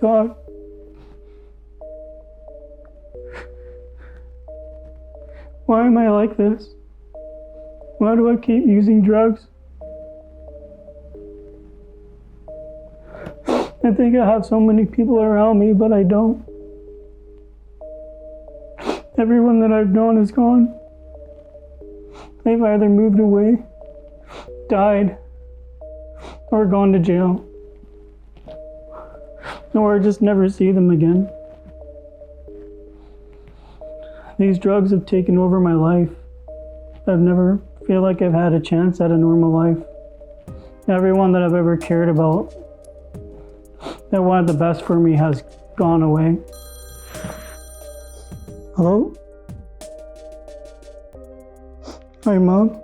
God, why am I like this? Why do I keep using drugs? I think I have so many people around me, but I don't. Everyone that I've known is gone. They've either moved away, died, or gone to jail. Or I just never see them again. These drugs have taken over my life. I've never feel like I've had a chance at a normal life. Everyone that I've ever cared about, that wanted the best for me, has gone away. Hello? Hi, Mom.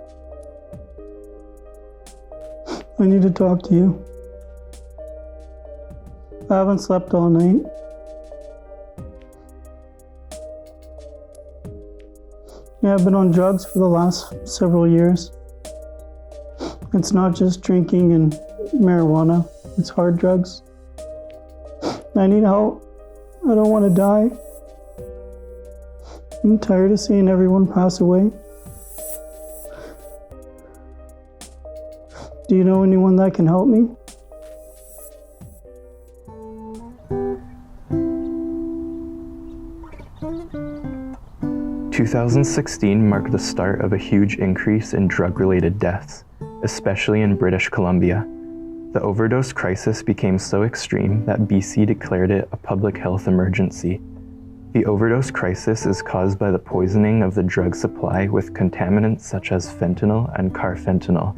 I need to talk to you. I haven't slept all night. Yeah, I've been on drugs for the last several years. It's not just drinking and marijuana, it's hard drugs. I need help. I don't want to die. I'm tired of seeing everyone pass away. Do you know anyone that can help me? In 2016 marked the start of a huge increase in drug-related deaths, especially in British Columbia. The overdose crisis became so extreme that BC declared it a public health emergency. The overdose crisis is caused by the poisoning of the drug supply with contaminants such as fentanyl and carfentanil.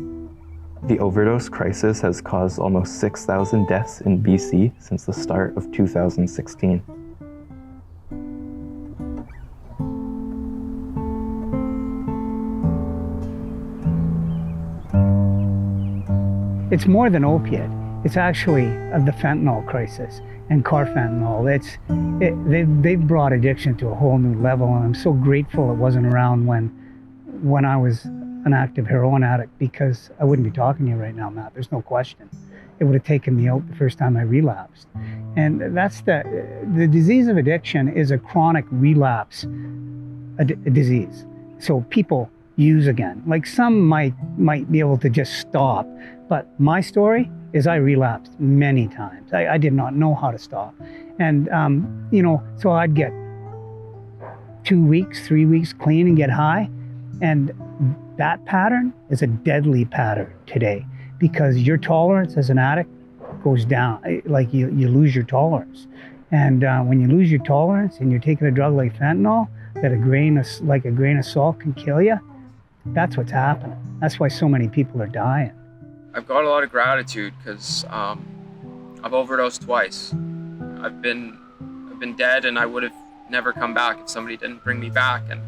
The overdose crisis has caused almost 6,000 deaths in BC since the start of 2016. It's more than opiate. It's actually the fentanyl crisis and carfentanil. They've brought addiction to a whole new level, and I'm so grateful it wasn't around when I was an active heroin addict, because I wouldn't be talking to you right now, Matt. There's no question. It would have taken me out the first time I relapsed. And that's the disease of addiction is a chronic relapse a disease. So people use again. Like some might be able to just stop, but my story is I relapsed many times. I did not know how to stop. And, so I'd get 2 weeks, 3 weeks clean and get high. And that pattern is a deadly pattern today, because your tolerance as an addict goes down. Like you lose your tolerance. And when you lose your tolerance and you're taking a drug like fentanyl, that a grain of salt can kill you, that's what's happening. That's why so many people are dying. I've got a lot of gratitude because I've overdosed twice. I've been dead, and I would have never come back if somebody didn't bring me back. And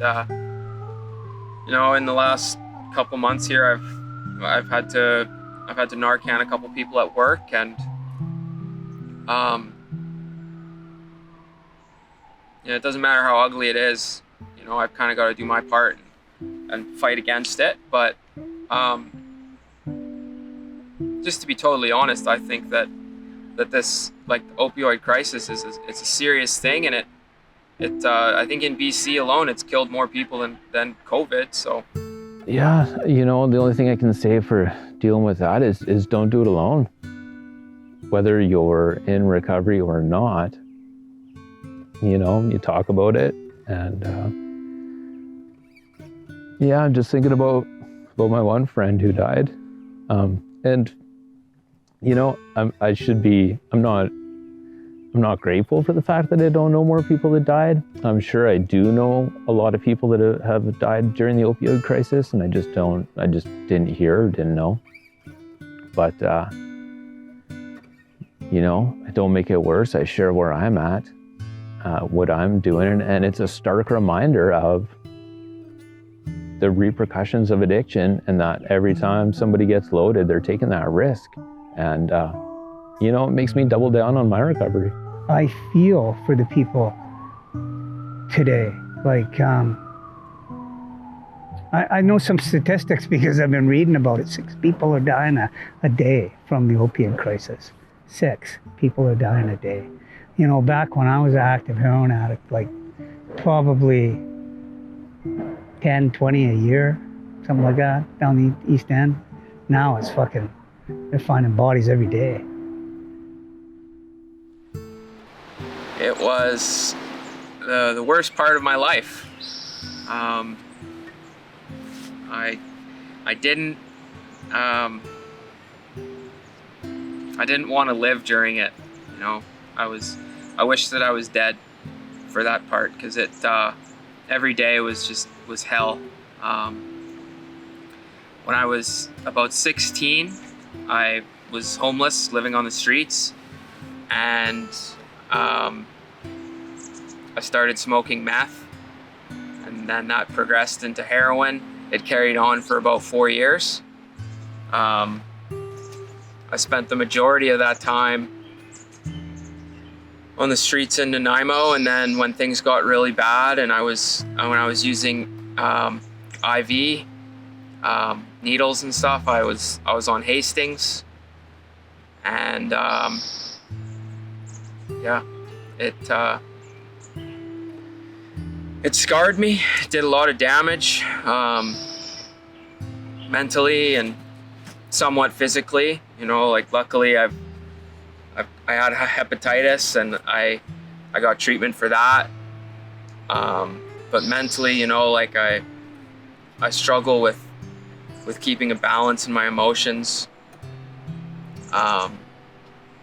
in the last couple months here, I've had to Narcan a couple people at work, and it doesn't matter how ugly it is. I've kind of got to do my part and fight against it. But just to be totally honest, I think that this, like, the opioid crisis it's a serious thing, and it I think in BC alone it's killed more people than COVID. So yeah, the only thing I can say for dealing with that is don't do it alone. Whether you're in recovery or not, you talk about it. And I'm just thinking about my one friend who died. And I'm not grateful for the fact that I don't know more people that died. I'm sure I do know a lot of people that have died during the opioid crisis, and I just didn't hear or didn't know. But, I don't make it worse. I share where I'm at, what I'm doing, and it's a stark reminder of the repercussions of addiction, and that every time somebody gets loaded, they're taking that risk. And, it makes me double down on my recovery. I feel for the people today. Like, I know some statistics because I've been reading about it. 6 people are dying a day from the opiate crisis. 6 people are dying a day. You know, back when I was an active heroin addict, like probably 10, 20 a year, something like that, down the East End. Now it's fucking, they're finding bodies every day. It was the worst part of my life. I didn't want to live during it. You know, I wish that I was dead for that part, because it every day was hell. When I was about 16, I was homeless, living on the streets, and I started smoking meth, and then that progressed into heroin. It carried on for about 4 years. I spent the majority of that time on the streets in Nanaimo, and then when things got really bad, and when I was using IV needles and stuff, I was on Hastings, and yeah, it scarred me. It did a lot of damage, mentally and somewhat physically. You know, like luckily I had hepatitis, and I got treatment for that. But mentally, you know, like I struggle with keeping a balance in my emotions.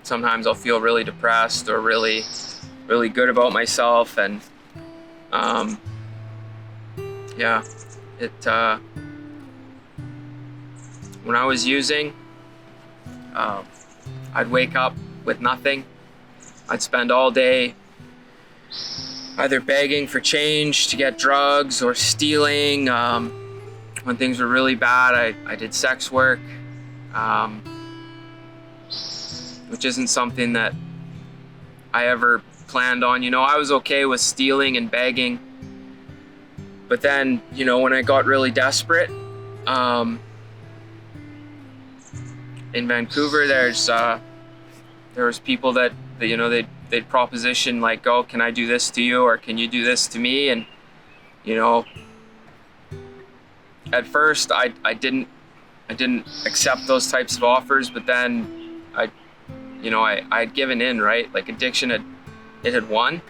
Sometimes I'll feel really depressed or really good about myself, and yeah, when I was using, I'd wake up with nothing. I'd spend all day either begging for change to get drugs or stealing. When things were really bad, I did sex work, which isn't something that I ever planned on. You know, I was okay with stealing and begging, but then, you know, when I got really desperate, in Vancouver, there was people that you know, they'd proposition like, oh, can I do this to you, or can you do this to me? And you know, at first I didn't accept those types of offers, but then I'd given in, right? Like addiction had won,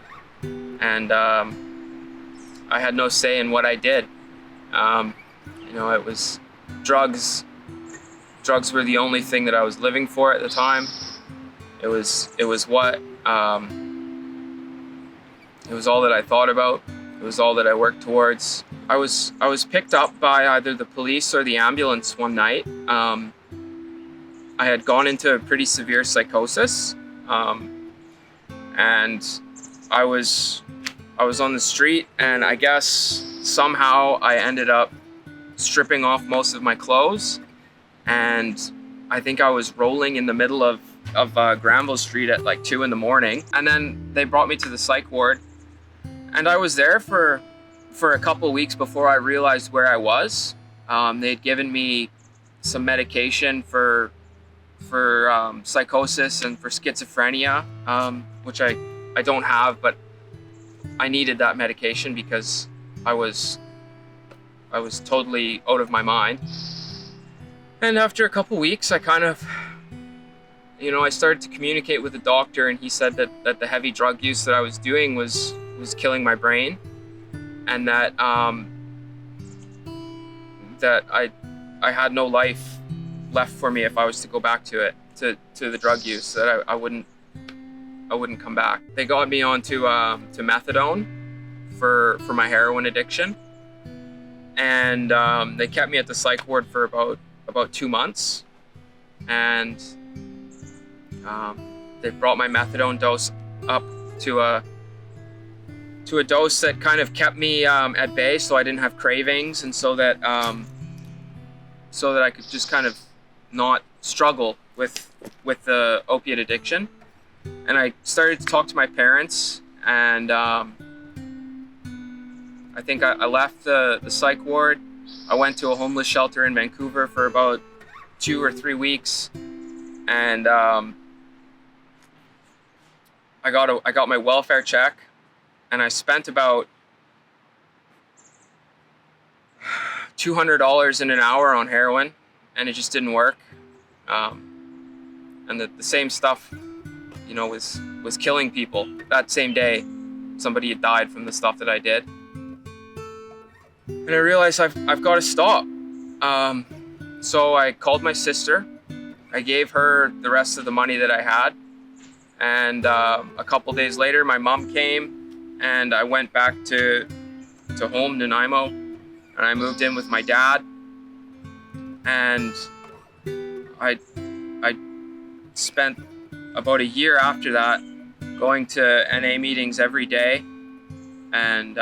and I had no say in what I did. You know, it was drugs. Drugs were the only thing that I was living for at the time. It was what it was all that I thought about. It was all that I worked towards. I was picked up by either the police or the ambulance one night. I had gone into a pretty severe psychosis, and I was on the street, and I guess somehow I ended up stripping off most of my clothes, and I think I was rolling in the middle of Granville Street at like 2 a.m, and then they brought me to the psych ward, and I was there for a couple of weeks before I realized where I was. They'd given me some medication for psychosis and for schizophrenia, which I don't have, but I needed that medication because I was totally out of my mind. And after a couple weeks, I kind of, you know, I started to communicate with the doctor, and he said that the heavy drug use that I was doing was killing my brain, and that I had no life left for me if I was to go back to it, to the drug use, that I wouldn't come back. They got me onto to methadone for my heroin addiction, and they kept me at the psych ward for about 2 months, and they brought my methadone dose up to a dose that kind of kept me at bay, so I didn't have cravings, and so that I could just kind of not struggle with the opiate addiction. And I started to talk to my parents, and I think I left the psych ward. I went to a homeless shelter in Vancouver for about 2 or 3 weeks, and I got my welfare check, and I spent about $200 in an hour on heroin, and it just didn't work. And the same stuff, you know, was killing people. That same day, somebody had died from the stuff that I did. And I realized I've got to stop. So I called my sister. I gave her the rest of the money that I had. And a couple days later, my mom came, and I went back to home, Nanaimo, and I moved in with my dad. And I spent about a year after that going to NA meetings every day and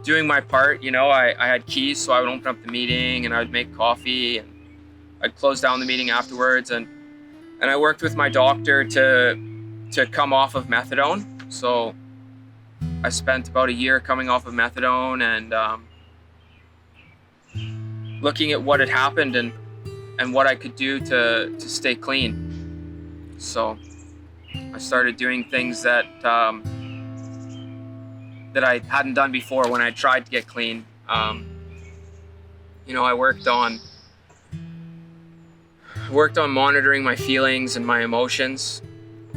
doing my part. You know, I had keys, so I would open up the meeting and I would make coffee, and I'd close down the meeting afterwards. And I worked with my doctor to come off of methadone. So I spent about a year coming off of methadone and looking at what had happened and what I could do to stay clean. So I started doing things that that I hadn't done before when I tried to get clean. You know, I worked on monitoring my feelings and my emotions.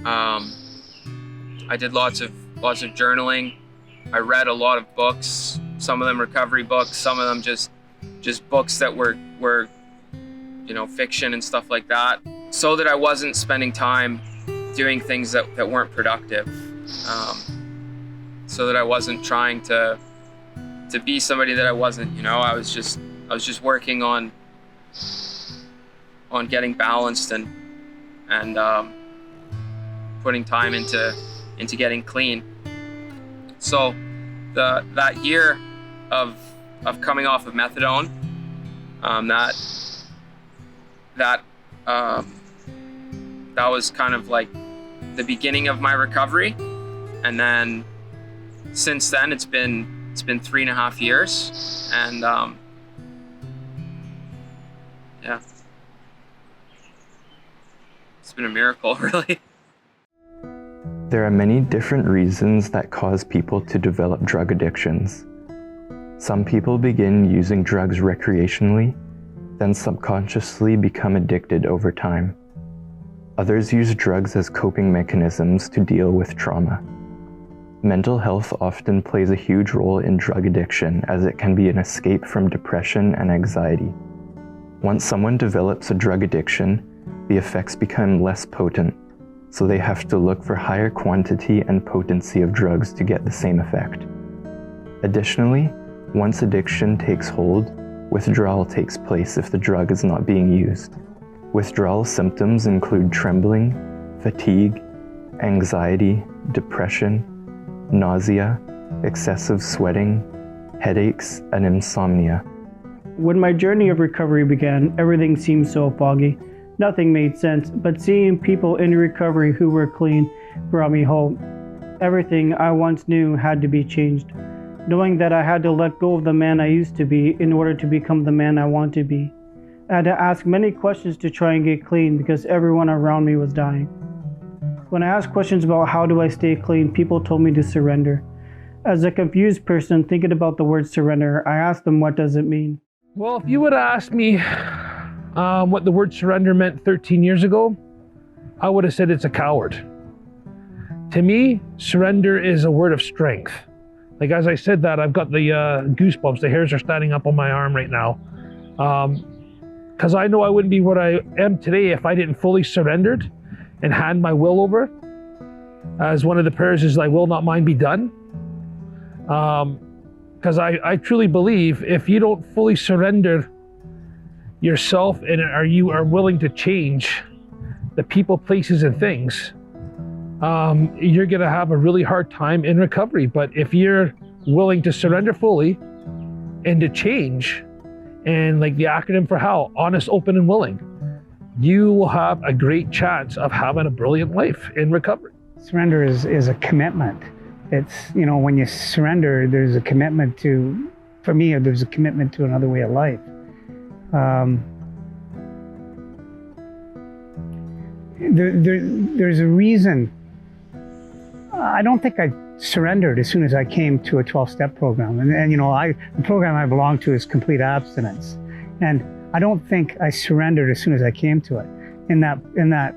I did lots of journaling. I read a lot of books, some of them recovery books, some of them just books that were you know, fiction and stuff like that, so that I wasn't spending time doing things that weren't productive. So that I wasn't trying to be somebody that I wasn't. You know, I was just working on getting balanced and putting time into getting clean. So that year of coming off of methadone, that was kind of like the beginning of my recovery. And then since then it's been 3.5 years, and yeah, it's been a miracle, really. There are many different reasons that cause people to develop drug addictions. Some people begin using drugs recreationally, then subconsciously become addicted over time. Others use drugs as coping mechanisms to deal with trauma. Mental health often plays a huge role in drug addiction, as it can be an escape from depression and anxiety. Once someone develops a drug addiction, the effects become less potent, so they have to look for higher quantity and potency of drugs to get the same effect. Additionally, once addiction takes hold, withdrawal takes place if the drug is not being used. Withdrawal symptoms include trembling, fatigue, anxiety, depression, nausea, excessive sweating, headaches, and insomnia. When my journey of recovery began, everything seemed so foggy. Nothing made sense, but seeing people in recovery who were clean brought me hope. Everything I once knew had to be changed. Knowing that I had to let go of the man I used to be in order to become the man I want to be. I had to ask many questions to try and get clean because everyone around me was dying. When I asked questions about how do I stay clean, people told me to surrender. As a confused person thinking about the word surrender, I asked them, what does it mean? Well, if you would have asked me what the word surrender meant 13 years ago, I would have said it's a coward. To me, surrender is a word of strength. Like, as I said that, I've got the goosebumps, the hairs are standing up on my arm right now. Because I know I wouldn't be what I am today if I didn't fully surrendered and hand my will over. As one of the prayers is, "Thy will, not mine, be done." Because I truly believe if you don't fully surrender yourself and you are willing to change the people, places, and things, you're going to have a really hard time in recovery. But if you're willing to surrender fully and to change, and like the acronym for HOW, honest, open, and willing, you will have a great chance of having a brilliant life in recovery. Surrender is a commitment. It's, you know, when you surrender, there's a commitment to, for me, there's a commitment to another way of life. there's a reason. I don't think I surrendered as soon as I came to a 12-step program. And the program I belong to is complete abstinence. And I don't think I surrendered as soon as I came to it. In that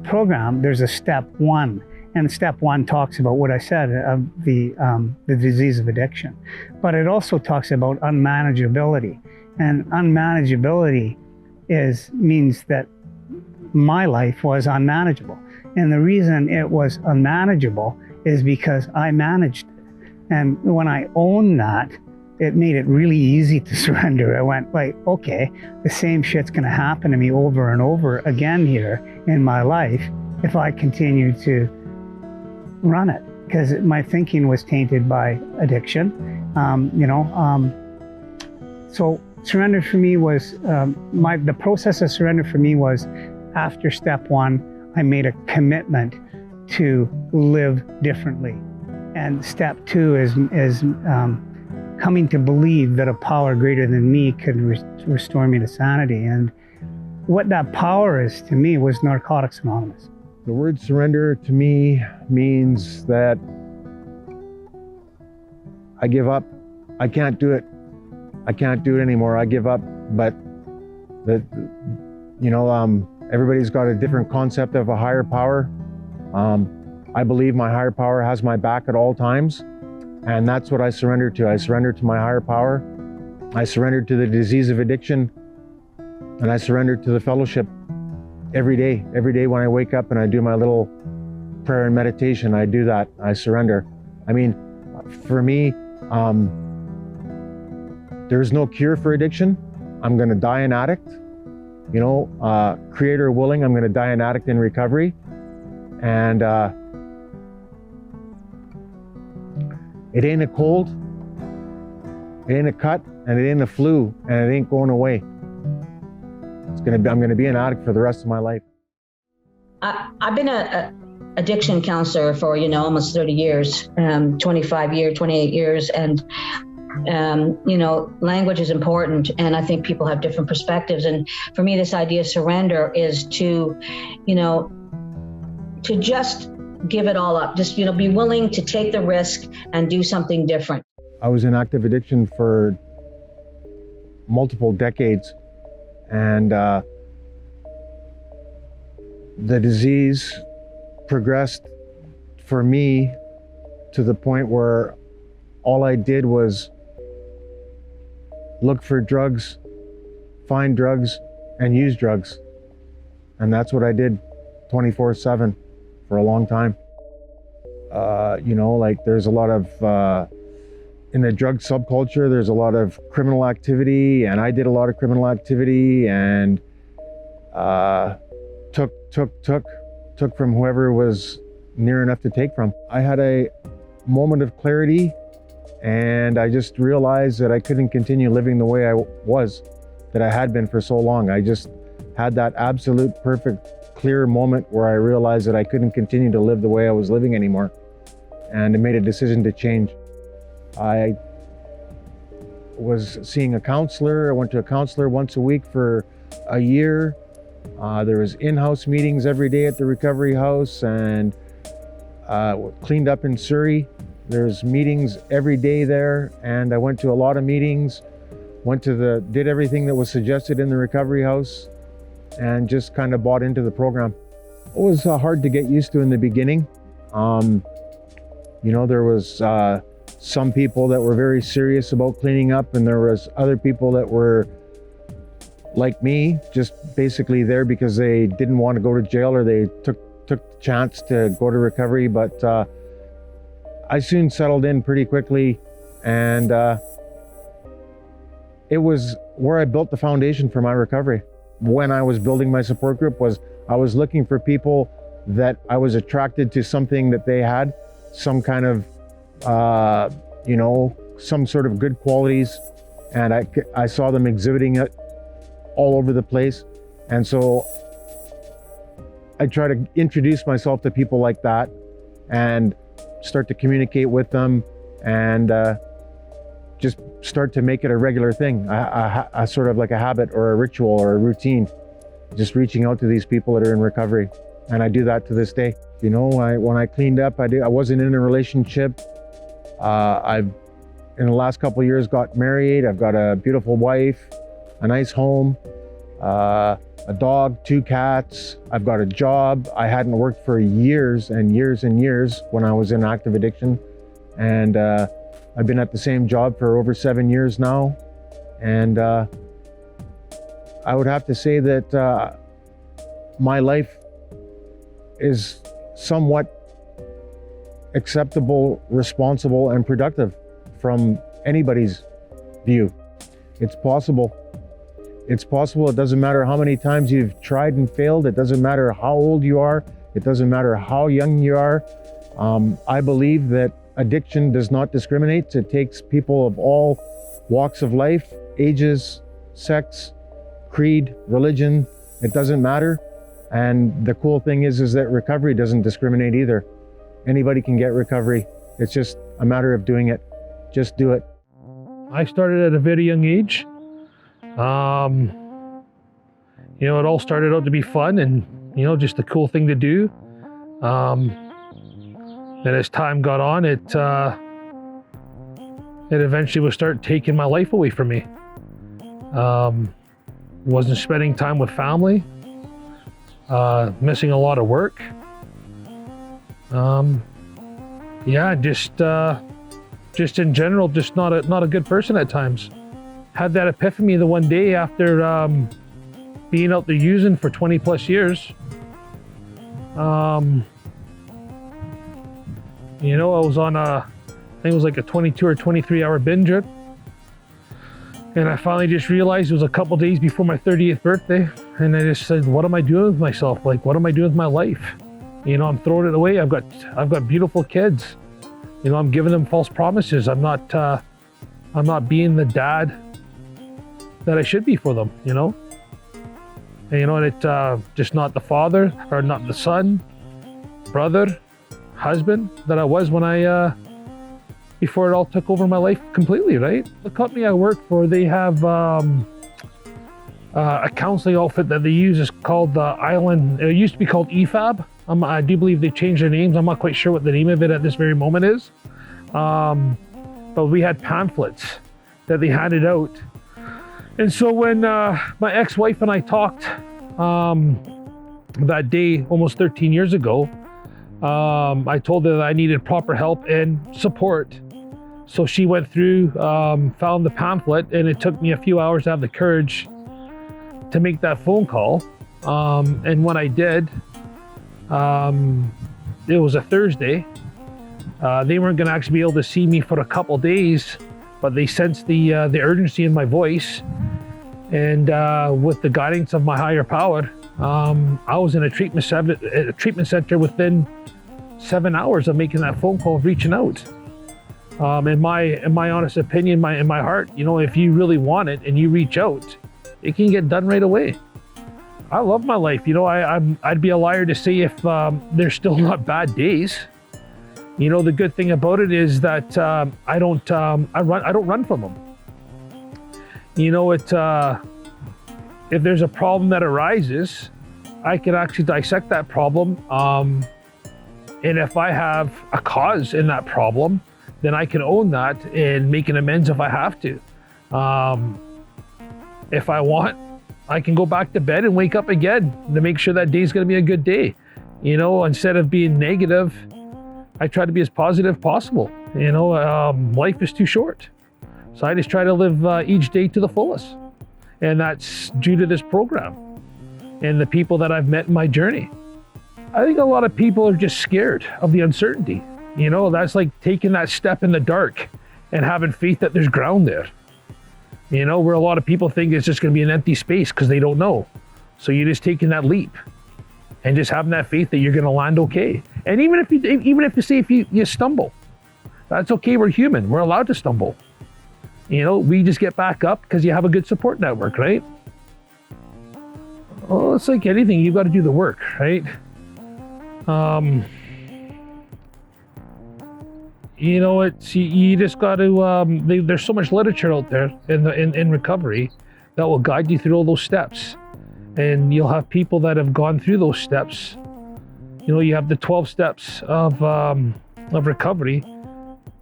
program, there's a step 1. And step 1 talks about what I said of the disease of addiction. But it also talks about unmanageability. And unmanageability means that my life was unmanageable. And the reason it was unmanageable is because I managed it. And when I owned that, it made it really easy to surrender. I went like, okay, the same shit's gonna happen to me over and over again here in my life if I continue to run it, because my thinking was tainted by addiction. So surrender for me was, the process of surrender for me was after step 1, I made a commitment to live differently. And step 2 is coming to believe that a power greater than me could restore me to sanity. And what that power is to me was Narcotics Anonymous. The word surrender to me means that I give up. I can't do it. I can't do it anymore. I give up. But everybody's got a different concept of a higher power. I believe my higher power has my back at all times. And that's what I surrender to. I surrender to my higher power. I surrender to the disease of addiction. And I surrender to the fellowship every day. Every day when I wake up and I do my little prayer and meditation, I do that. I surrender. I mean, for me, there's no cure for addiction. I'm going to die an addict. Creator willing, I'm going to die an addict in recovery. And it ain't a cold, it ain't a cut, and it ain't a flu, and it ain't going away. I'm going to be an addict for the rest of my life. I've been a addiction counselor for almost 30 years, 28 years, and language is important, and I think people have different perspectives. And for me, this idea of surrender is to just give it all up, just be willing to take the risk and do something different. I was in active addiction for multiple decades, and the disease progressed for me to the point where all I did was look for drugs, find drugs, and use drugs. And that's what I did 24/7 for a long time. There's a lot of, in the drug subculture, there's a lot of criminal activity, and I did a lot of criminal activity, and took from whoever was near enough to take from. I had a moment of clarity, and I just realized that I couldn't continue living the way I was, that I had been for so long. I just had that absolute perfect clear moment where I realized that I couldn't continue to live the way I was living anymore, and I made a decision to change. I was seeing a counselor. I went to a counselor once a week for a year. There was in-house meetings every day at the recovery house, and cleaned up in Surrey. There's meetings every day there, and I went to a lot of meetings, did everything that was suggested in the recovery house, and just kind of bought into the program. It was hard to get used to in the beginning. There was some people that were very serious about cleaning up, and there was other people that were like me, just basically there because they didn't want to go to jail, or they took the chance to go to recovery. But I soon settled in pretty quickly, and it was where I built the foundation for my recovery. When I was building my support group, I was looking for people that I was attracted to something that they had, some kind of some sort of good qualities, and I saw them exhibiting it all over the place. And so I try to introduce myself to people like that and start to communicate with them, and just start to make it a regular thing, a sort of like a habit or a ritual or a routine. just reaching out to these people that are in recovery. And I do that to this day. You know, when I cleaned up, I wasn't in a relationship. I've, in the last couple of years, got married. I've got a beautiful wife, a nice home, a dog, 2 cats. I've got a job. I hadn't worked for years and years and years when I was in active addiction. And I've been at the same job for over 7 years now. And I would have to say that my life is somewhat acceptable, responsible, and productive from anybody's view. It's possible. It's possible. It doesn't matter how many times you've tried and failed. It doesn't matter how old you are. It doesn't matter how young you are. I believe that addiction does not discriminate. It takes people of all walks of life, ages, sex, creed, religion. It doesn't matter. And the cool thing is that recovery doesn't discriminate either. Anybody can get recovery. It's just a matter of doing it. Just do it. I started at a very young age. You know, it all started out to be fun and, you know, just a cool thing to do. And as time got on, it eventually would start taking my life away from me. Wasn't spending time with family. Missing a lot of work. Yeah, just in general, just not a good person at times. Had that epiphany the one day after being out there using for 20 plus years. You know, I was on I think it was like a 22 or 23 hour binge. And I finally just realized it was a couple days before my 30th birthday. And I just said, what am I doing with myself? Like, what am I doing with my life? You know, I'm throwing it away. I've got beautiful kids. You know, I'm giving them false promises. I'm not being the dad that I should be for them, you know? And you know, and it just not the father or not the son, brother, husband that I was when before it all took over my life completely, right? The company I work for, they have a counseling outfit that they use is called the Island. It used to be called EFAB. I do believe they changed their names. I'm not quite sure what the name of it at this very moment is. But we had pamphlets that they handed out. And so when my ex-wife and I talked that day, almost 13 years ago, I told her that I needed proper help and support. So she went through, found the pamphlet, and it took me a few hours to have the courage to make that phone call. And when I did, it was a Thursday. They weren't going to actually be able to see me for a couple days, but they sensed the urgency in my voice. And with the guidance of my higher power, I was in a treatment center within 7 hours of making that phone call, reaching out. In my honest opinion, in my heart, you know, if you really want it and you reach out, it can get done right away. I love my life. You know, I'd be a liar to say if there's still not bad days. You know, the good thing about it is that I don't run from them. You know, if there's a problem that arises, I can actually dissect that problem. And if I have a cause in that problem, then I can own that and make an amends if I have to. If I want, I can go back to bed and wake up again to make sure that day's gonna be a good day. You know, instead of being negative, I try to be as positive as possible. You know, life is too short. So I just try to live each day to the fullest. And that's due to this program and the people that I've met in my journey. I think a lot of people are just scared of the uncertainty. You know, that's like taking that step in the dark and having faith that there's ground there. You know, where a lot of people think it's just going to be an empty space because they don't know. So you're just taking that leap and just having that faith that you're going to land okay. And even if you stumble, that's okay. We're human. We're allowed to stumble. You know, we just get back up because you have a good support network, right? Well, it's like anything. You've got to do the work, right? You know, you just got to. There's so much literature out there in recovery that will guide you through all those steps. And you'll have people that have gone through those steps. You know, you have the 12 steps of recovery,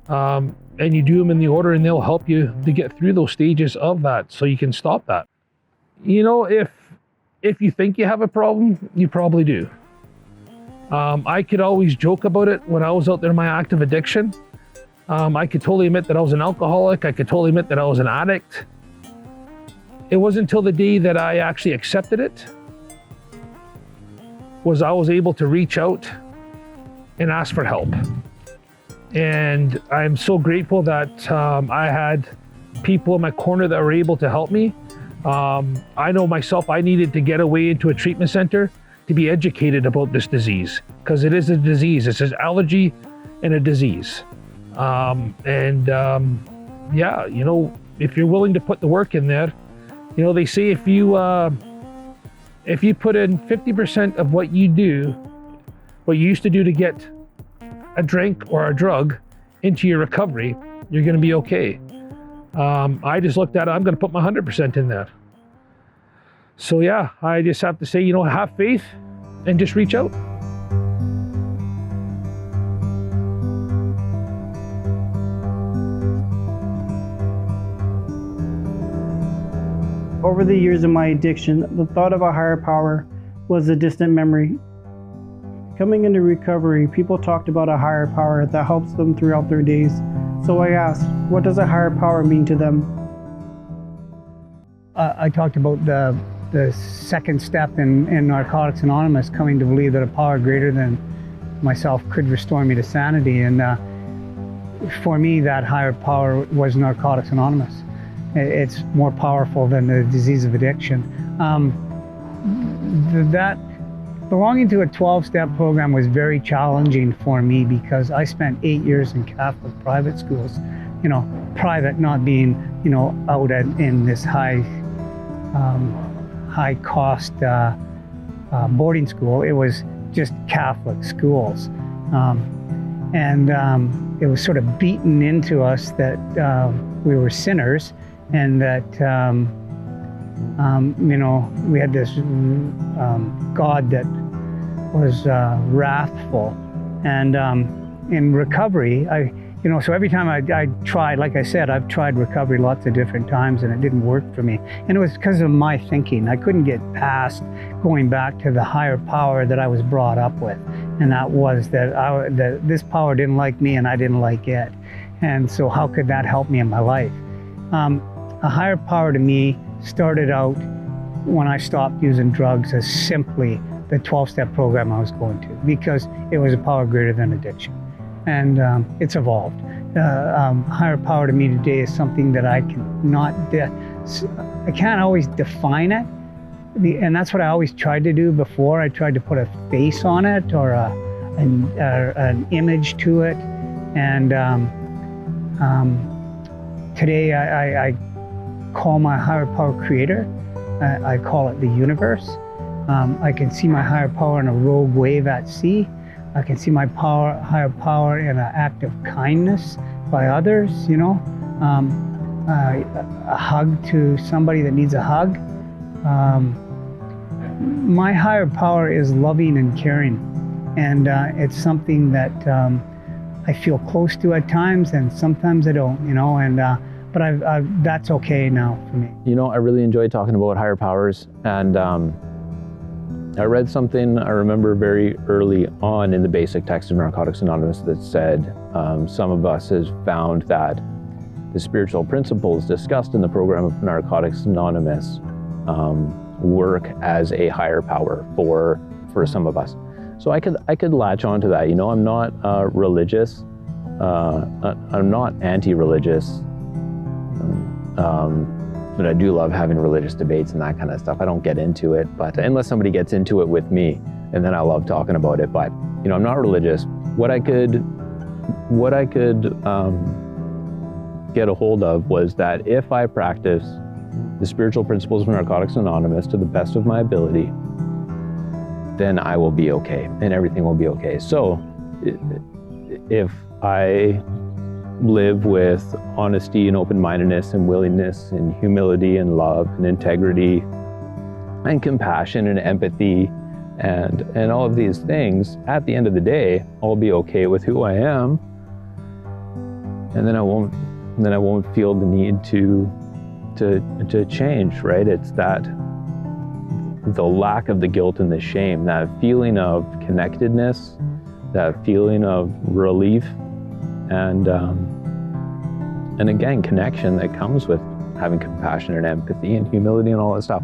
and you do them in the order, and they'll help you to get through those stages of that so you can stop that. You know, if you think you have a problem, you probably do. I could always joke about it when I was out there in my active addiction. I could totally admit that I was an alcoholic. I could totally admit that I was an addict. It wasn't until the day that I actually accepted it was I was able to reach out and ask for help. And I'm so grateful that I had people in my corner that were able to help me. I know myself, I needed to get away into a treatment center to be educated about this disease, because it is a disease. It's an allergy and a disease. Yeah, you know, if you're willing to put the work in there, you know, they say if you put in 50% of what you used to do to get a drink or a drug into your recovery, you're going to be okay. I just looked at it, I'm going to put my 100% in there. So yeah, I just have to say, you know, have faith and just reach out. Over the years of my addiction, the thought of a higher power was a distant memory. Coming into recovery, people talked about a higher power that helps them throughout their days. So I asked, what does a higher power mean to them? I talked about the second step in Narcotics Anonymous, coming to believe that a power greater than myself could restore me to sanity. And for me, that higher power was Narcotics Anonymous. It's more powerful than the disease of addiction. That belonging to a 12-step program was very challenging for me because I spent 8 years in Catholic private schools. You know, private not being, you know, out in this high cost boarding school. It was just Catholic schools. It was sort of beaten into us that we were sinners, and that you know, we had this God that was wrathful. And in recovery, so every time I tried, like I said, I've tried recovery lots of different times and it didn't work for me. And it was because of my thinking. I couldn't get past going back to the higher power that I was brought up with. And that was that this power didn't like me and I didn't like it. And so how could that help me in my life? A higher power to me started out when I stopped using drugs as simply the 12-step program I was going to, because it was a power greater than addiction. And it's evolved. Higher power to me today is something that I can't always define it. And that's what I always tried to do before. I tried to put a face on it or an image to it. And today I call my higher power creator. I call it the universe. I can see my higher power in a rogue wave at sea. I can see my higher power in an act of kindness by others, a hug to somebody that needs a hug. My higher power is loving and caring, and it's something that I feel close to at times, and sometimes I don't, but that's okay now for me. I really enjoy talking about higher powers, and I read something I remember very early on in the basic text of Narcotics Anonymous that said some of us has found that the spiritual principles discussed in the program of Narcotics Anonymous work as a higher power for some of us. So I could latch onto that. I'm not religious. I'm not anti-religious. But I do love having religious debates and that kind of stuff. I don't get into it, but unless somebody gets into it with me, and then I love talking about it. But I'm not religious. What I could get a hold of was that if I practice the spiritual principles of Narcotics Anonymous to the best of my ability, then I will be okay, and everything will be okay. So if I live with honesty and open-mindedness and willingness and humility and love and integrity and compassion and empathy and all of these things, at the end of the day, I'll be okay with who I am, and then I won't feel the need to change, right? It's that the lack of the guilt and the shame, that feeling of connectedness, that feeling of relief, and again, connection that comes with having compassion and empathy and humility and all that stuff.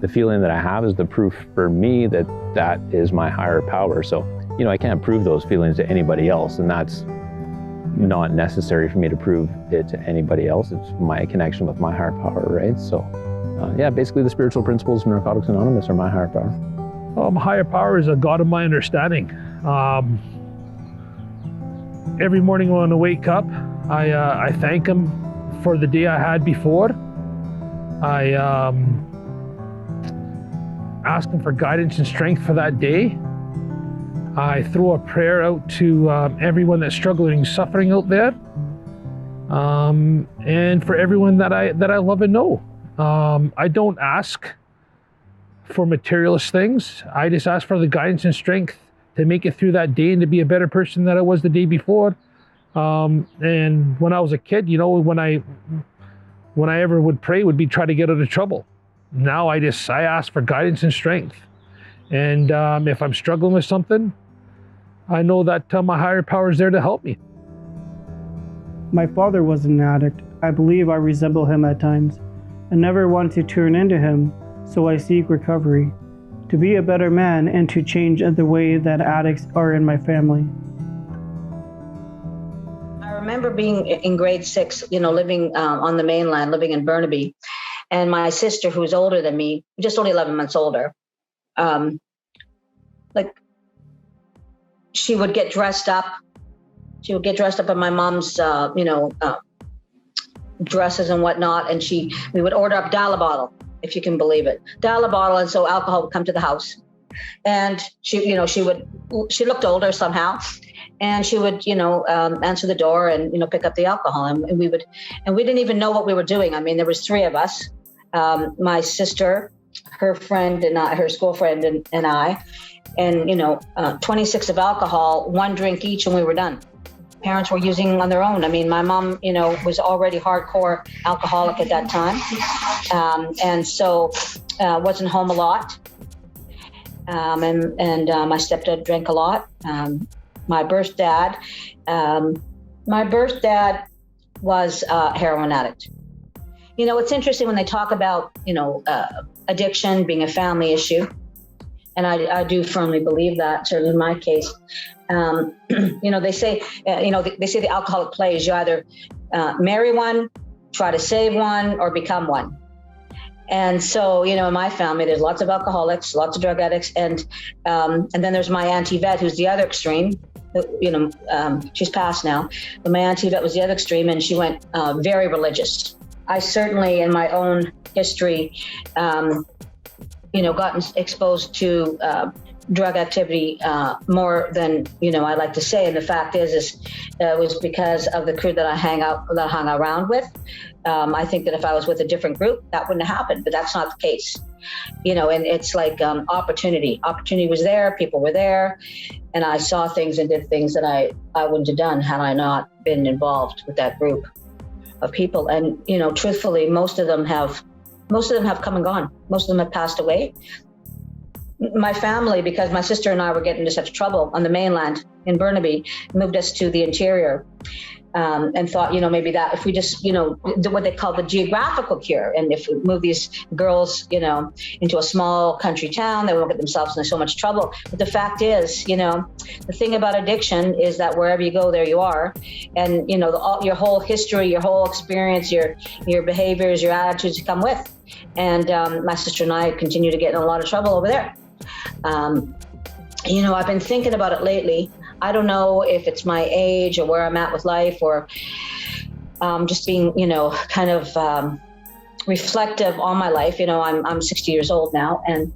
The feeling that I have is the proof for me that that is my higher power. So, I can't prove those feelings to anybody else, and that's not necessary for me to prove it to anybody else. It's my connection with my higher power, right? So, basically the spiritual principles of Narcotics Anonymous are my higher power. Higher power is a God of my understanding. Every morning when I wake up, I thank Him for the day I had before. I ask Him for guidance and strength for that day. I throw a prayer out to everyone that's struggling, suffering out there, and for everyone that I love and know. I don't ask for materialist things. I just ask for the guidance and strength to make it through that day and to be a better person than I was the day before. And when I was a kid, when I ever would pray, would be try to get out of trouble. Now I ask for guidance and strength. And if I'm struggling with something, I know that my higher power is there to help me. My father was an addict. I believe I resemble him at times. I never want to turn into him, so I seek recovery, to be a better man and to change the way that addicts are in my family. I remember being in grade 6, living on the mainland, living in Burnaby. And my sister, who's older than me, just only 11 months older, she would get dressed up. She would get dressed up in my mom's, dresses and whatnot. And we would order up dial a bottle, if you can believe it, dial a bottle. And so alcohol would come to the house. And she looked older somehow. And she would, answer the door and, pick up the alcohol. And we didn't even know what we were doing. I mean, there was 3 of us, my sister, her friend and her school friend and I, and, 26 of alcohol, 1 drink each, and we were done. Parents were using on their own. I mean, my mom, was already hardcore alcoholic at that time. And so wasn't home a lot. And my stepdad drank a lot. My birth dad was a heroin addict. It's interesting when they talk about, addiction being a family issue. And I do firmly believe that, certainly in my case. They say, the alcoholic plays, you either marry one, try to save one, or become one. And so, in my family, there's lots of alcoholics, lots of drug addicts. And then there's my Auntie Vet, who's the other extreme. She's passed now. But my Auntie Vet was the other extreme, and she went very religious. I certainly, in my own history, gotten exposed to drug activity more than, I like to say. And the fact is it was because of the crew that I hung around with. I think that if I was with a different group, that wouldn't have happened, but that's not the case. And it's like opportunity. Opportunity was there, people were there, and I saw things and did things that I wouldn't have done had I not been involved with that group of people. And, truthfully, most of them have come and gone. Most of them have passed away. My family, because my sister and I were getting into such trouble on the mainland in Burnaby, moved us to the interior. And thought, maybe that if we just, what they call the geographical cure. And if we move these girls, into a small country town, they won't get themselves in so much trouble. But the fact is, the thing about addiction is that wherever you go, there you are. And, your whole history, your whole experience, your behaviors, your attitudes come with. And my sister and I continue to get in a lot of trouble over there. I've been thinking about it lately. I don't know if it's my age or where I'm at with life, or just being, kind of reflective on my life. I'm 60 years old now, and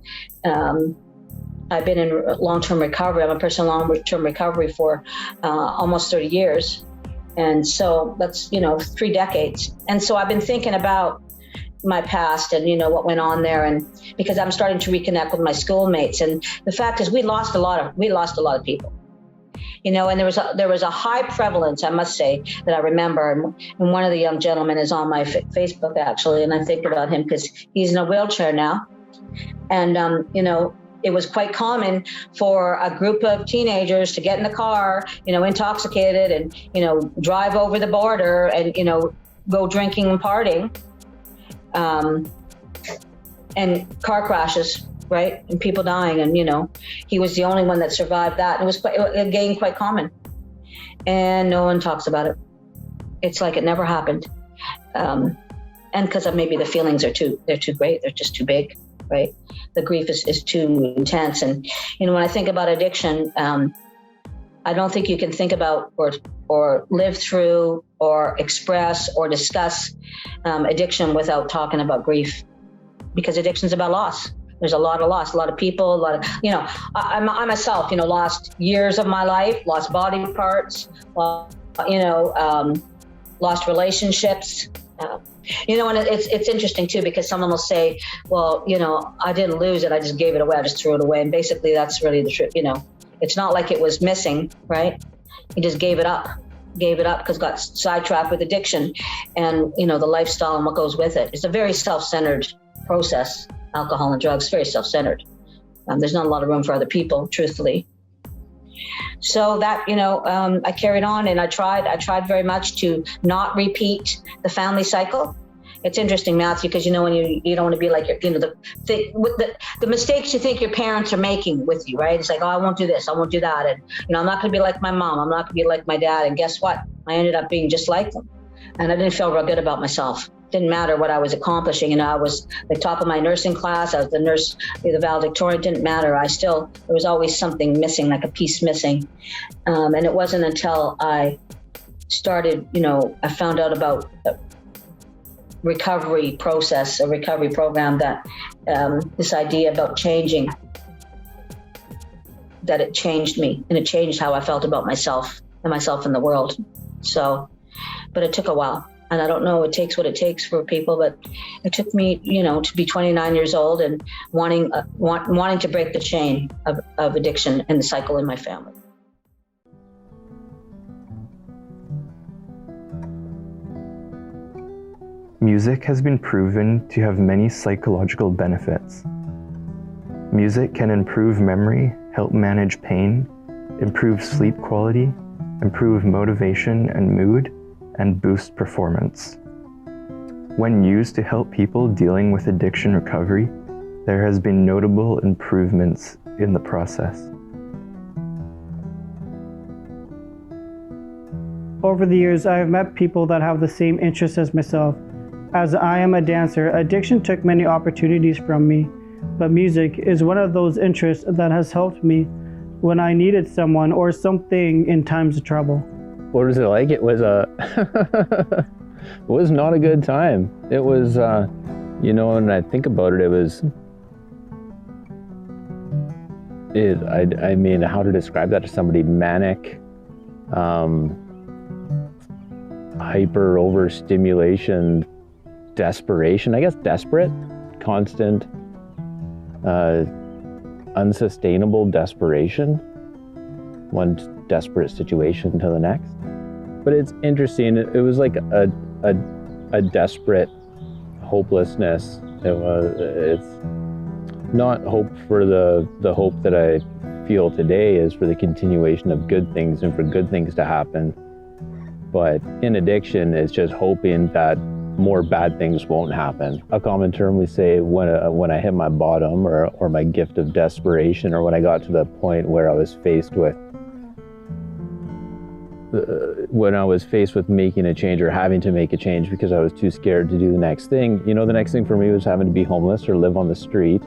I've been in long-term recovery. I'm a person in long-term recovery for almost 30 years. And so that's, 3 decades. And so I've been thinking about, my past and, what went on there. And because I'm starting to reconnect with my schoolmates. And the fact is we lost a lot of people. And there was a high prevalence, I must say, that I remember. And one of the young gentlemen is on my Facebook, actually, and I think about him because he's in a wheelchair now. And, it was quite common for a group of teenagers to get in the car, intoxicated and, drive over the border and, go drinking and partying. And car crashes, right? And people dying. And, he was the only one that survived that. It was quite common. And no one talks about it. It's like it never happened. And because of maybe the feelings they're too great. They're just too big, right? The grief is too intense. And, when I think about addiction, I don't think you can think about or live through or express or discuss addiction without talking about grief, because addiction's about loss. There's a lot of loss, a lot of people, I myself, lost years of my life, lost body parts, lost relationships. And it's interesting too, because someone will say, well, I didn't lose it. I just gave it away. I just threw it away. And basically that's really the truth. It's not like it was missing, right? He just gave it up because got sidetracked with addiction and, the lifestyle and what goes with it. It's a very self-centered process, alcohol and drugs, very self-centered. There's not a lot of room for other people, truthfully. So that, I carried on and I tried very much to not repeat the family cycle. It's interesting, Matthew, because, when you don't want to be like, the mistakes you think your parents are making with you, right? It's like, oh, I won't do this, I won't do that. And, I'm not going to be like my mom. I'm not going to be like my dad. And guess what? I ended up being just like them. And I didn't feel real good about myself. Didn't matter what I was accomplishing. I was the top of my nursing class. I was the nurse, the valedictorian. Didn't matter. There was always something missing, like a piece missing. And it wasn't until I started, I found out about a recovery process, a recovery program, that this idea about changing, that it changed me and it changed how I felt about myself and myself in the world. So, but it took a while. And I don't know, it takes what it takes for people, but it took me, to be 29 years old and wanting to break the chain of addiction and the cycle in my family. Music has been proven to have many psychological benefits. Music can improve memory, help manage pain, improve sleep quality, improve motivation and mood, and boost performance. When used to help people dealing with addiction recovery, there has been notable improvements in the process. Over the years, I have met people that have the same interests as myself. As I am a dancer, addiction took many opportunities from me, but music is one of those interests that has helped me when I needed someone or something in times of trouble. What was it like? It was it was not a good time. It was, when I think about it, I mean, how to describe that to somebody? Manic, hyper overstimulation, desperation. I guess desperate, constant, unsustainable desperation. One desperate situation to the next. But it's interesting. It was like a desperate hopelessness. It's not hope for the hope that I feel today is for the continuation of good things and for good things to happen. But in addiction, it's just hoping that more bad things won't happen. A common term we say when I hit my bottom or my gift of desperation, or when I got to the point where I was faced with making a change or having to make a change because I was too scared to do the next thing. The next thing for me was having to be homeless or live on the street.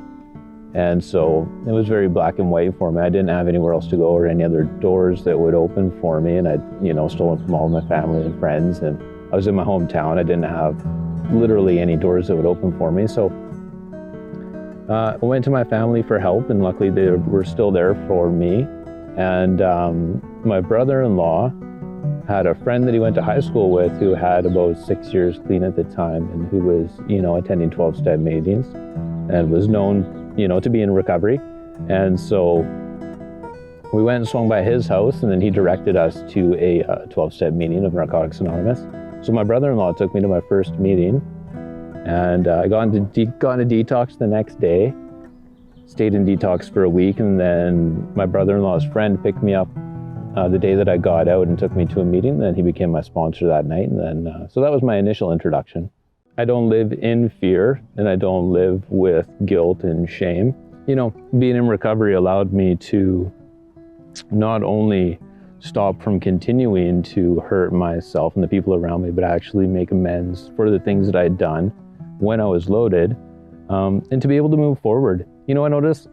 And so it was very black and white for me. I didn't have anywhere else to go or any other doors that would open for me. And I'd, stolen from all my family and friends. And I was in my hometown. I didn't have literally any doors that would open for me. So I went to my family for help, and luckily they were still there for me. And my brother-in-law had a friend that he went to high school with who had about 6 years clean at the time, and who was, attending 12-step meetings and was known, to be in recovery. And so we went and swung by his house, and then he directed us to a 12-step meeting of Narcotics Anonymous. So my brother-in-law took me to my first meeting, and I got into detox the next day, stayed in detox for a week, and then my brother-in-law's friend picked me up the day that I got out and took me to a meeting. Then he became my sponsor that night, and then so that was my initial introduction. I don't live in fear, and I don't live with guilt and shame. Being in recovery allowed me to not only stop from continuing to hurt myself and the people around me, but actually make amends for the things that I had done when I was loaded, and to be able to move forward. I noticed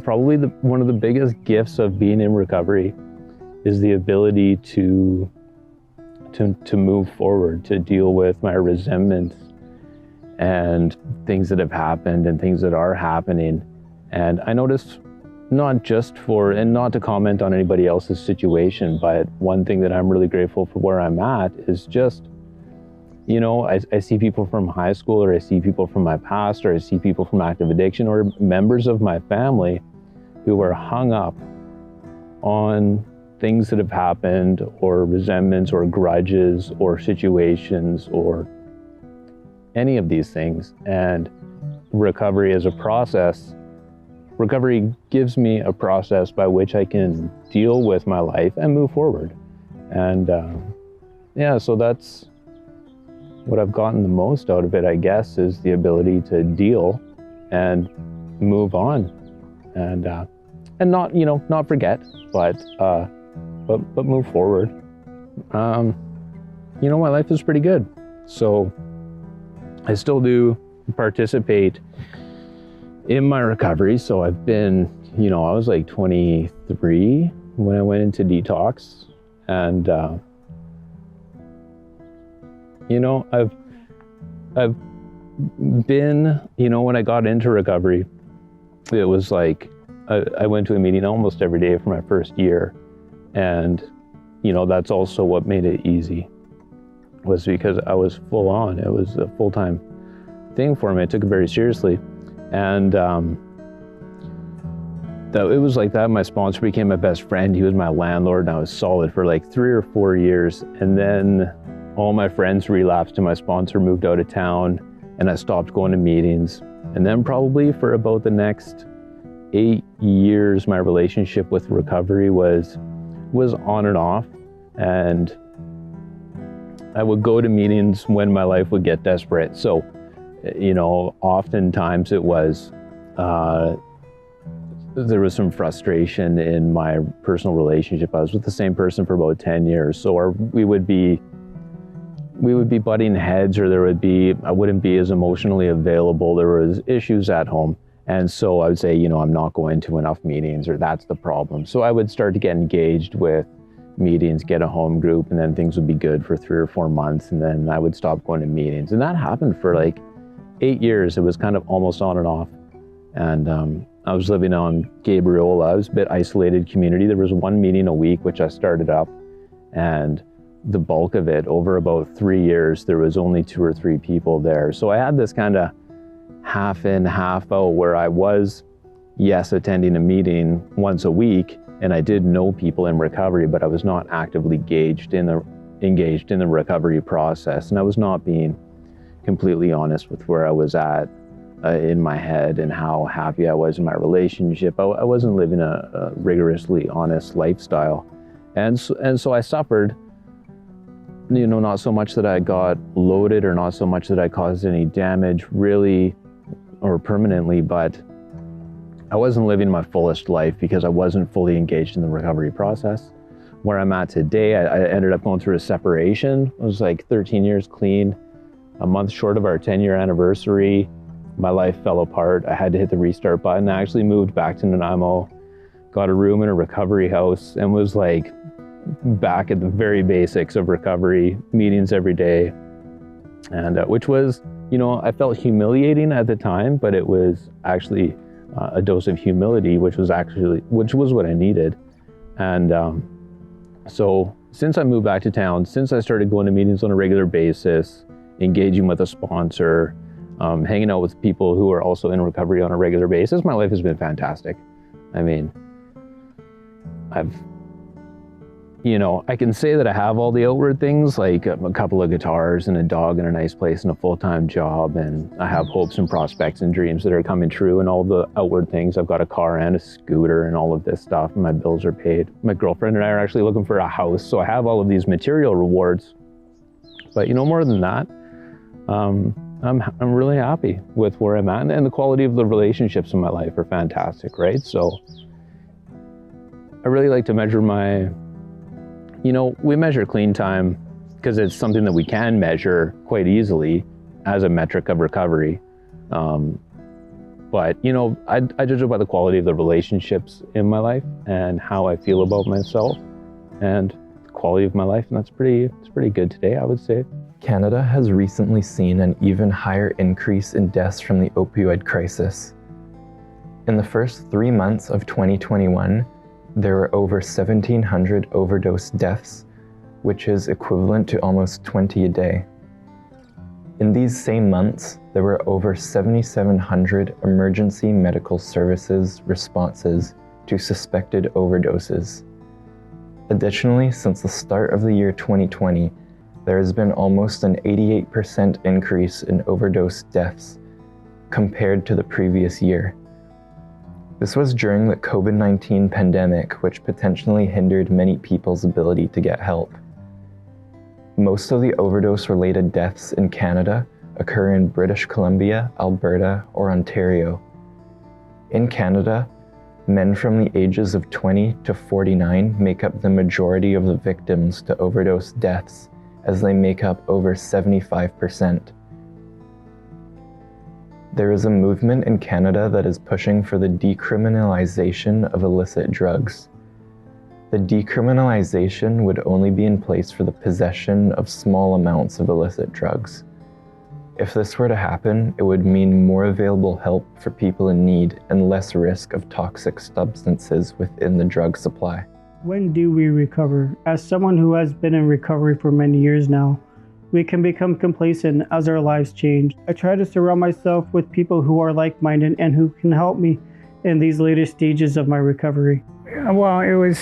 probably one of the biggest gifts of being in recovery is the ability to move forward, to deal with my resentments and things that have happened and things that are happening. And I noticed, not to comment on anybody else's situation, but one thing that I'm really grateful for where I'm at is just, I see people from high school, or I see people from my past, or I see people from active addiction, or members of my family who are hung up on things that have happened, or resentments, or grudges, or situations, or any of these things. And recovery is a process. Recovery gives me a process by which I can deal with my life and move forward. And so that's what I've gotten the most out of it, I guess, is the ability to deal and move on, and not, not forget, but move forward. My life is pretty good. So I still do participate in my recovery. So I've been, I was like 23 when I went into detox, and I've been, when I got into recovery, it was like I went to a meeting almost every day for my first year. And, that's also what made it easy, was because I was full on. It was a full-time thing for me. I took it very seriously. And it was like that. My sponsor became my best friend. He was my landlord, and I was solid for like 3 or 4 years. And then all my friends relapsed, and my sponsor moved out of town, and I stopped going to meetings. And then probably for about the next 8 years, my relationship with recovery was on and off. And I would go to meetings when my life would get desperate. So, oftentimes it was, there was some frustration in my personal relationship. I was with the same person for about 10 years. So we would be butting heads, or I wouldn't be as emotionally available. There was issues at home. And so I would say, I'm not going to enough meetings, or that's the problem. So I would start to get engaged with meetings, get a home group, and then things would be good for 3 or 4 months. And then I would stop going to meetings. And that happened for like 8 years. It was kind of almost on and off. And I was living on Gabriola. I was a bit isolated community. There was 1 meeting a week, which I started up. And the bulk of it, over about 3 years, there was only 2 or 3 people there. So I had this kind of half in, half out, where I was, yes, attending a meeting once a week, and I did know people in recovery, but I was not actively engaged in the recovery process. And I was not being completely honest with where I was at in my head and how happy I was in my relationship. I wasn't living a rigorously honest lifestyle. And so I suffered, not so much that I got loaded, or not so much that I caused any damage really or permanently, but I wasn't living my fullest life because I wasn't fully engaged in the recovery process. Where I'm at today, I ended up going through a separation. I was like 13 years clean, a month short of our 10-year anniversary. My life fell apart. I had to hit the restart button. I actually moved back to Nanaimo, got a room in a recovery house, and was like back at the very basics of recovery, meetings every day. And which was, I felt humiliating at the time, but it was actually a dose of humility, which was what I needed. And so since I moved back to town, since I started going to meetings on a regular basis, engaging with a sponsor, hanging out with people who are also in recovery on a regular basis, my life has been fantastic. I mean, I can say that I have all the outward things, like a couple of guitars and a dog and a nice place and a full-time job, and I have hopes and prospects and dreams that are coming true and all the outward things. I've got a car and a scooter and all of this stuff, and my bills are paid. My girlfriend and I are actually looking for a house, so I have all of these material rewards. But more than that, I'm really happy with where I'm at, and the quality of the relationships in my life are fantastic, right? So I really like to measure we measure clean time because it's something that we can measure quite easily as a metric of recovery. But I judge it by the quality of the relationships in my life and how I feel about myself and the quality of my life, and it's pretty good today, I would say. Canada has recently seen an even higher increase in deaths from the opioid crisis. In the first 3 months of 2021, there were over 1,700 overdose deaths, which is equivalent to almost 20 a day. In these same months, there were over 7,700 emergency medical services responses to suspected overdoses. Additionally, since the start of the year 2020, there has been almost an 88% increase in overdose deaths compared to the previous year. This was during the COVID-19 pandemic, which potentially hindered many people's ability to get help. Most of the overdose-related deaths in Canada occur in British Columbia, Alberta, or Ontario. In Canada, men from the ages of 20 to 49 make up the majority of the victims to overdose deaths, as they make up over 75%. There is a movement in Canada that is pushing for the decriminalization of illicit drugs. The decriminalization would only be in place for the possession of small amounts of illicit drugs. If this were to happen, it would mean more available help for people in need and less risk of toxic substances within the drug supply. When do we recover? As someone who has been in recovery for many years now, we can become complacent as our lives change. I try to surround myself with people who are like-minded and who can help me in these later stages of my recovery. Well, it was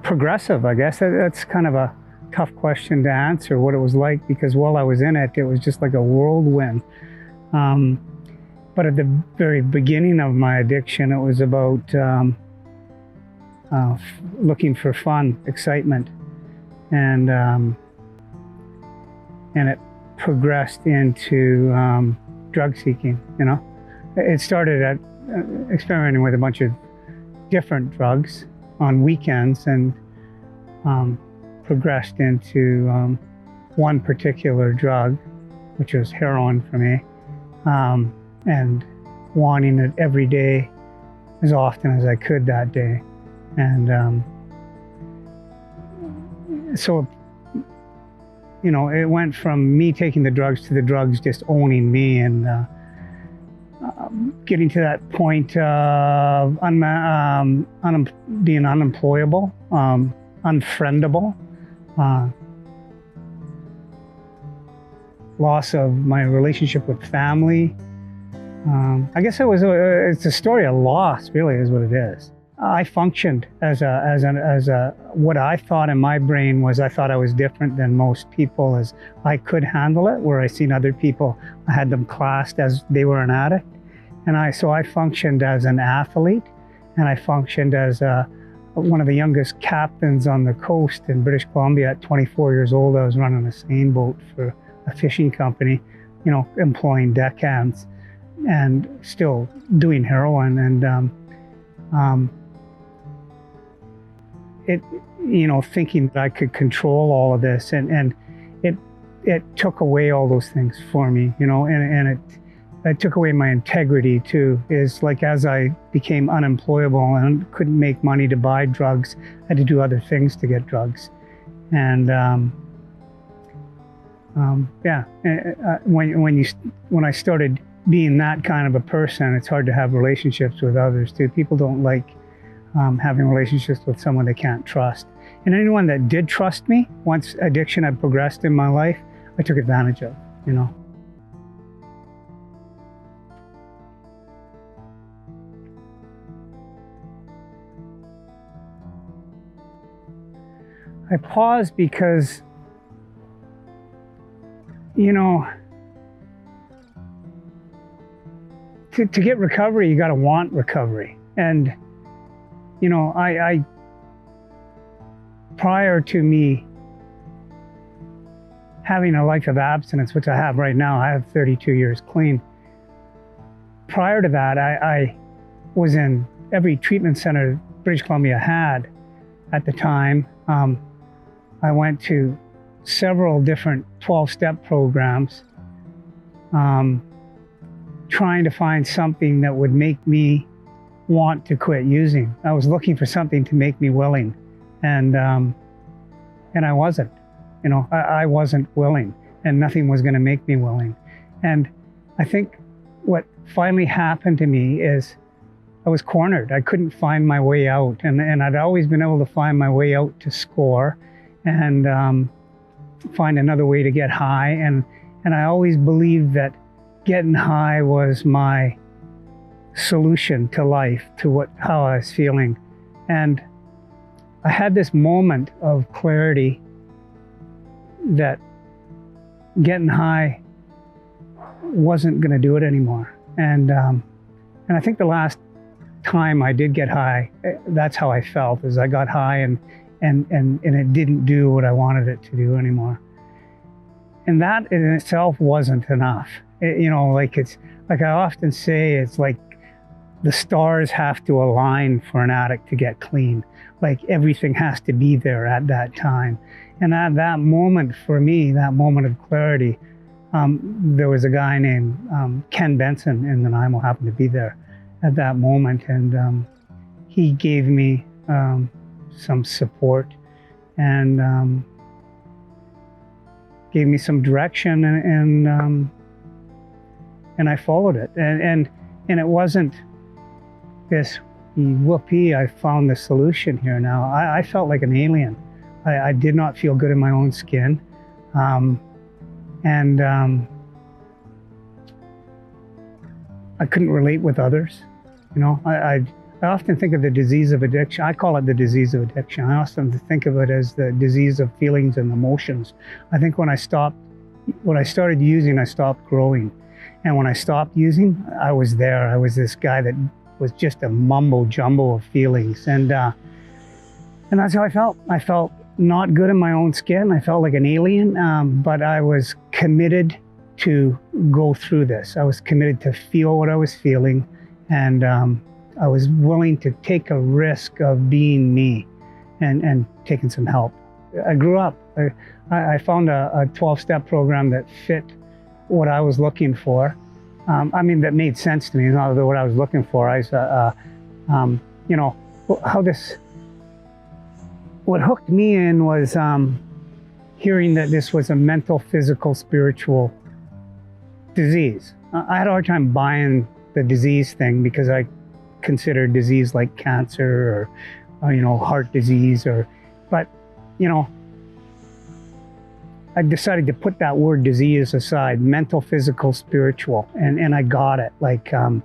progressive, I guess. That's kind of a tough question to answer, what it was like, because while I was in it, it was just like a whirlwind. But at the very beginning of my addiction, it was about looking for fun, excitement, and it progressed into drug seeking. It started at experimenting with a bunch of different drugs on weekends, and progressed into one particular drug, which was heroin for me, and wanting it every day as often as I could that day. And so it went from me taking the drugs to the drugs just owning me, and getting to that point of being unemployable, unfriendable, loss of my relationship with family. I guess it's a story of loss, really, is what it is. I functioned as what I thought in my brain was, I thought I was different than most people, as I could handle it, where I seen other people, I had them classed as they were an addict. And so I functioned as an athlete, and I functioned as one of the youngest captains on the coast in British Columbia. At 24 years old, I was running a seine boat for a fishing company, employing deckhands, and still doing heroin. And thinking that I could control all of this, and it took away all those things for me, and it took away my integrity too. Is like, as I became unemployable and couldn't make money to buy drugs, I had to do other things to get drugs. And when I started being that kind of a person, it's hard to have relationships with others too. People don't like having relationships with someone they can't trust. And anyone that did trust me, once addiction had progressed in my life, I took advantage of, you know. I pause because, you know, to get recovery, you got to want recovery. And, you know, I prior to me having a life of abstinence, which I have right now, I have 32 years clean. Prior to that, I was in every treatment center British Columbia had at the time. I went to several different 12-step programs, trying to find something that would make me want to quit using. I was looking for something to make me willing, and I wasn't. You know, I wasn't willing, and nothing was going to make me willing. And I think what finally happened to me is I was cornered. I couldn't find my way out, and I'd always been able to find my way out to score and find another way to get high. And I always believed that getting high was my solution to life, to how I was feeling. And I had this moment of clarity that getting high wasn't going to do it anymore. And I think the last time I did get high, that's how I felt, is I got high and it didn't do what I wanted it to do anymore. And that in itself wasn't enough. You know, like it's like I often say, it's like the stars have to align for an addict to get clean. Like everything has to be there at that time. And at that moment, for me, that moment of clarity, there was a guy named Ken Benson in Nanaimo, happened to be there at that moment, and he gave me some support and gave me some direction, and I followed it. And it wasn't this whoopee, I found the solution here now. I felt like an alien. I did not feel good in my own skin. And I couldn't relate with others. You know, I often think of the disease of addiction. I call it the disease of addiction. I often think of it as the disease of feelings and emotions. I think when I started using, I stopped growing. And when I stopped using, I was there. I was this guy that was just a mumbo jumbo of feelings. And that's how I felt. I felt not good in my own skin. I felt like an alien, but I was committed to go through this. I was committed to feel what I was feeling, and I was willing to take a risk of being me and taking some help. I grew up. I found a 12-step program that fit what I was looking for. I mean, that made sense to me, not what I was looking for. You know, what hooked me in was hearing that this was a mental, physical, spiritual disease. I had a hard time buying the disease thing because I considered disease like cancer or you know, heart disease, but you know, I decided to put that word disease aside, mental, physical, spiritual, and I got it. Like that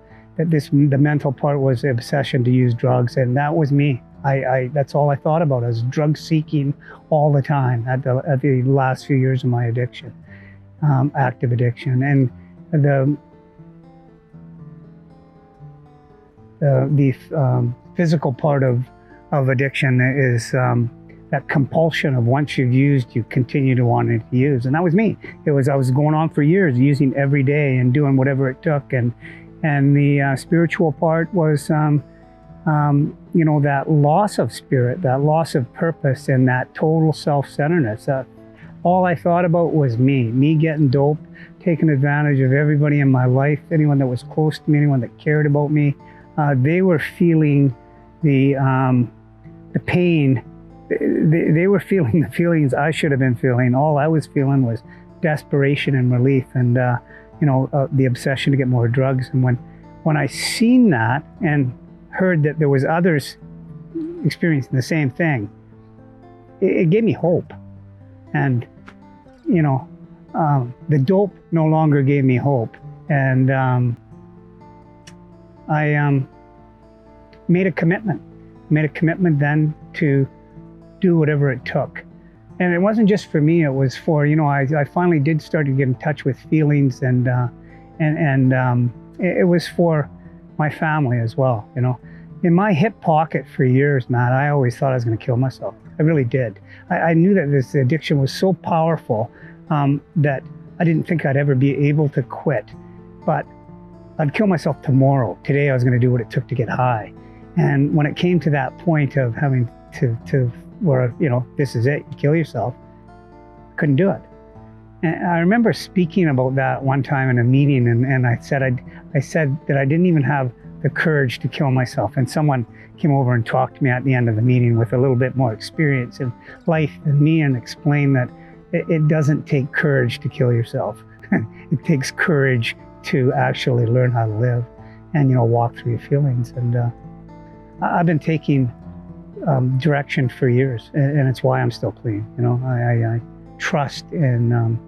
the mental part was the obsession to use drugs, and that was me. That's all I thought about. I was drug seeking all the time at the last few years of my addiction, active addiction. And the physical part of addiction is that compulsion of once you've used, you continue to want to use. And that was me. I was going on for years, using every day and doing whatever it took. And the spiritual part was, you know, that loss of spirit, that loss of purpose, and that total self-centeredness. All I thought about was me getting doped, taking advantage of everybody in my life, anyone that was close to me, anyone that cared about me. They were feeling the pain. They were feeling the feelings I should have been feeling. All I was feeling was desperation and relief, and you know, the obsession to get more drugs. And when I seen that and heard that there was others experiencing the same thing, it gave me hope. And, you know, the dope no longer gave me hope. And I made a commitment then to do whatever it took. And it wasn't just for me, it was for, you know, I finally did start to get in touch with feelings, and it was for my family as well, you know. In my hip pocket for years, Matt, I always thought I was going to kill myself. I really did. I knew that this addiction was so powerful that I didn't think I'd ever be able to quit. But I'd kill myself tomorrow. Today I was going to do what it took to get high. And when it came to that point of having to where, you know, this is it, you kill yourself, I couldn't do it. And I remember speaking about that one time in a meeting, and I said that I didn't even have the courage to kill myself. And someone came over and talked to me at the end of the meeting with a little bit more experience in life than me, and explained that it doesn't take courage to kill yourself. It takes courage to actually learn how to live and, you know, walk through your feelings. And I've been taking direction for years, and it's why I'm still clean. You know, I trust in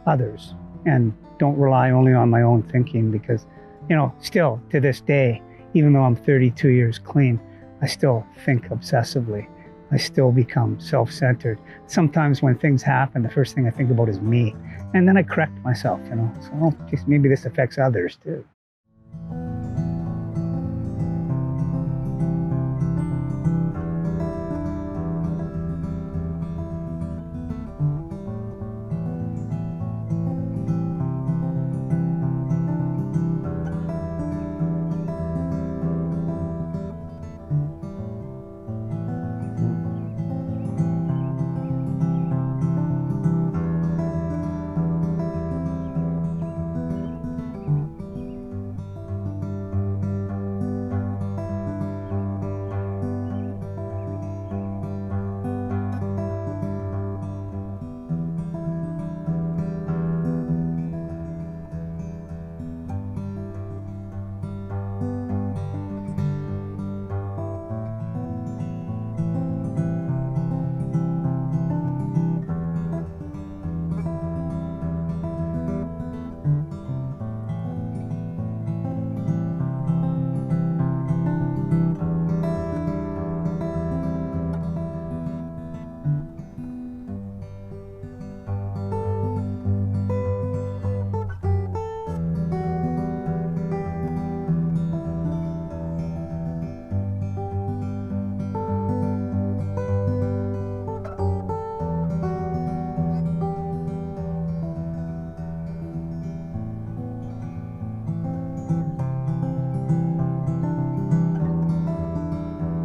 others and don't rely only on my own thinking, because, you know, still to this day, even though I'm 32 years clean, I still think obsessively. I still become self-centered. Sometimes when things happen, the first thing I think about is me, and then I correct myself, you know. So, oh, geez, maybe this affects others too.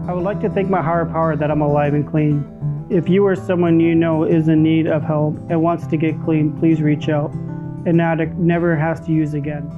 I would like to thank my higher power that I'm alive and clean. If you or someone you know is in need of help and wants to get clean, please reach out. An addict never has to use again.